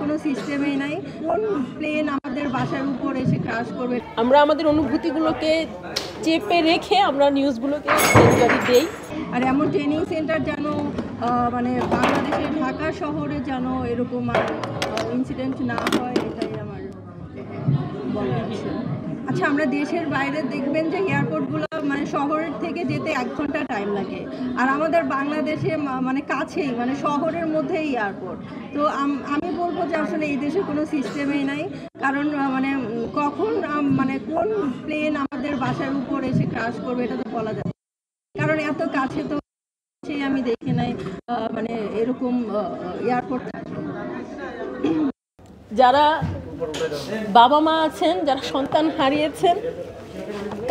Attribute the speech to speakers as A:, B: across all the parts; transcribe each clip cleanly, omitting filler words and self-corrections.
A: কোনো সিস্টেমেই নাই। কোন প্লেন আমাদের বাসার উপর এসে ক্রাশ করবে?
B: আমরা আমাদের অনুভূতিগুলোকে চেপে রেখে আমরা নিউজগুলোকে ডেলিভারি দেই।
A: আর এমন ট্রেনিং সেন্টার যেন মানে বাংলাদেশের ঢাকা শহরে যেন এরকম আর ইনসিডেন্ট না হয়, এটাই আমার বলার আছে। আচ্ছা, আমরা দেশের বাইরে দেখবেন যে এয়ারপোর্টগুলো মানে শহরের থেকে যেতে 1 ঘন্টা টাইম লাগে, আর আমাদের বাংলাদেশে মানে কাছেই, মানে শহরের মধ্যেই এয়ারপোর্ট। তো আমি বলবো যে আসলে এই দেশে কোনো সিস্টেমই নাই, কারণ মানে কখন মানে কোন প্লেন আমাদের বাসার উপর এসে ক্রাশ করবে এটা তো বলা যায়, কারণ এত কাছে তো আমি দেখি নাই মানে এরকম এয়ারপোর্ট।
B: যারা বাবা মা আছেন, যারা সন্তান হারিয়েছেন,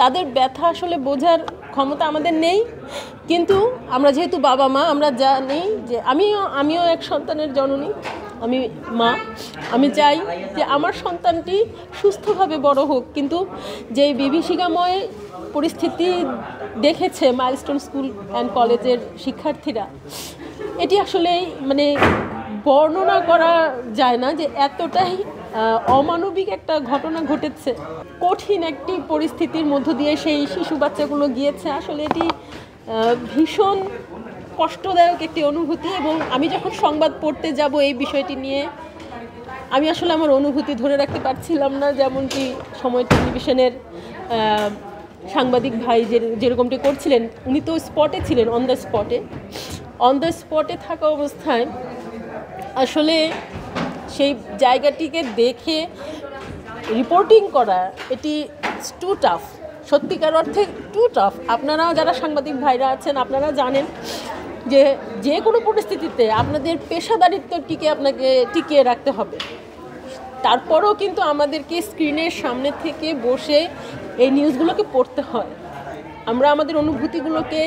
B: তাদের ব্যথা আসলে বোঝার ক্ষমতা আমাদের নেই। কিন্তু আমরা যেহেতু বাবা মা, আমরা জানি যে আমিও এক সন্তানের জননী, আমি মা। আমি চাই যে আমার সন্তানটি সুস্থভাবে বড় হোক, কিন্তু যে বিভীষিকাময় পরিস্থিতি দেখেছে মাইলস্টোন স্কুল অ্যান্ড কলেজের শিক্ষার্থীরা, এটি আসলে মানে বর্ণনা করা যায় না যে এতটাই অমানবিক একটা ঘটনা ঘটেছে। কঠিন একটি পরিস্থিতির মধ্য দিয়ে সেই শিশু বাচ্চাগুলো গিয়েছে। আসলে এটি ভীষণ কষ্টদায়ক একটি অনুভূতি, এবং আমি যখন সংবাদ পড়তে যাব এই বিষয়টি নিয়ে, আমি আসলে আমার অনুভূতি ধরে রাখতে পারছিলাম না। যেমনটি সময় টেলিভিশনের সাংবাদিক ভাই যেরকমটি করছিলেন, উনি তো স্পটে ছিলেন, অন দ্য স্পটে থাকা অবস্থায় আসলে সেই জায়গাটিকে দেখে রিপোর্টিং করা, এটি টু টাফ, সত্যিকার অর্থে টু টাফ। আপনারা যারা সাংবাদিক ভাইরা আছেন, আপনারা জানেন যে কোনো পরিস্থিতিতে আপনাদের পেশাদারিত্বটিকে আপনাকে টিকিয়ে রাখতে হবে। তারপরেও কিন্তু আমাদেরকে স্ক্রিনের সামনে থেকে বসে এই নিউজগুলোকে পড়তে হয়। আমরা আমাদের অনুভূতিগুলোকে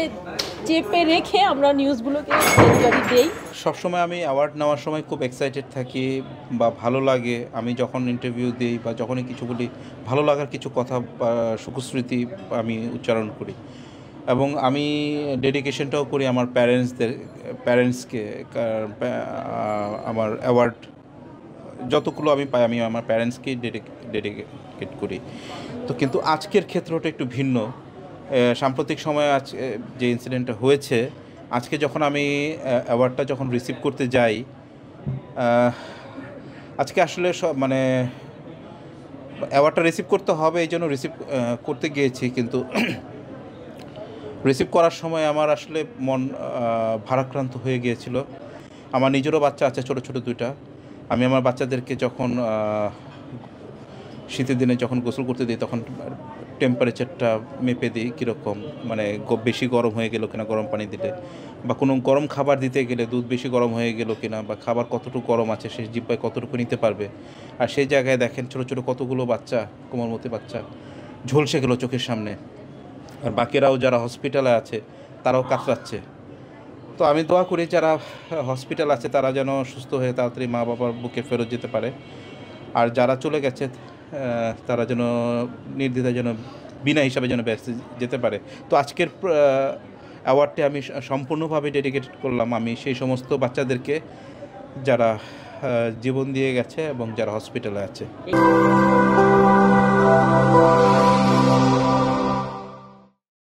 B: চেপে রেখে আমরা নিউজগুলোকে ডেলিভারি দেই।
C: সবসময় আমি অ্যাওয়ার্ড নেওয়ার সময় খুব এক্সাইটেড থাকি বা ভালো লাগে। আমি যখন ইন্টারভিউ দিই বা যখনই কিছু বলি, ভালো লাগার কিছু কথা বা সুখস্মৃতি আমি উচ্চারণ করি, এবং আমি ডেডিকেশনটাও করি আমার প্যারেন্টসকে। আমার অ্যাওয়ার্ড যতগুলো আমি পাই, আমি আমার প্যারেন্টসকেই ডেডিকেট করি। তো কিন্তু আজকের ক্ষেত্রটা একটু ভিন্ন। সাম্প্রতিক সময়ে যে ইনসিডেন্টটা হয়েছে, আজকে যখন আমি অ্যাওয়ার্ডটা যখন রিসিভ করতে যাই, আজকে আসলে মানে অ্যাওয়ার্ডটা রিসিভ করতে হবে এই জন্য রিসিভ করতে গিয়েছি, কিন্তু রিসিভ করার সময় আমার আসলে মন ভারাক্রান্ত হয়ে গিয়েছিল। আমার নিজেরও বাচ্চা আছে, ছোটো ছোটো 2টা। আমি আমার বাচ্চাদেরকে যখন শীতের দিনে যখন গোসল করতে দিই, তখন টেম্পারেচারটা মেপে দিই কীরকম, মানে বেশি গরম হয়ে গেল কিনা গরম পানি দিলে, বা কোনো গরম খাবার দিতে গেলে দুধ বেশি গরম হয়ে গেল কিনা, বা খাবার কতটুকু গরম আছে, সে জিব্বায় কতটুকু নিতে পারবে। আর সেই জায়গায় দেখেন ছোটো ছোটো কতগুলো বাচ্চা, কোমলমতি বাচ্চা ঝলসে গেল চোখের সামনে, আর বাকিরাও যারা হসপিটালে আছে তারাও কাতরাচ্ছে। তো আমি দোয়া করি যারা হসপিটাল আছে তারা যেন সুস্থ হয়ে তাড়াতাড়ি মা বাবার বুকে ফেরত যেতে পারে, আর যারা চলে গেছে তারা যেন নির্দ্বিধায় যেন বিনা হিসাবে যেন বেঁচে যেতে পারে। তো আজকের অ্যাওয়ার্ডটি আমি সম্পূর্ণভাবে ডেডিকেটেড করলাম আমি সেই সমস্ত বাচ্চাদেরকে যারা জীবন দিয়ে গেছে এবং যারা হসপিটালে আছে।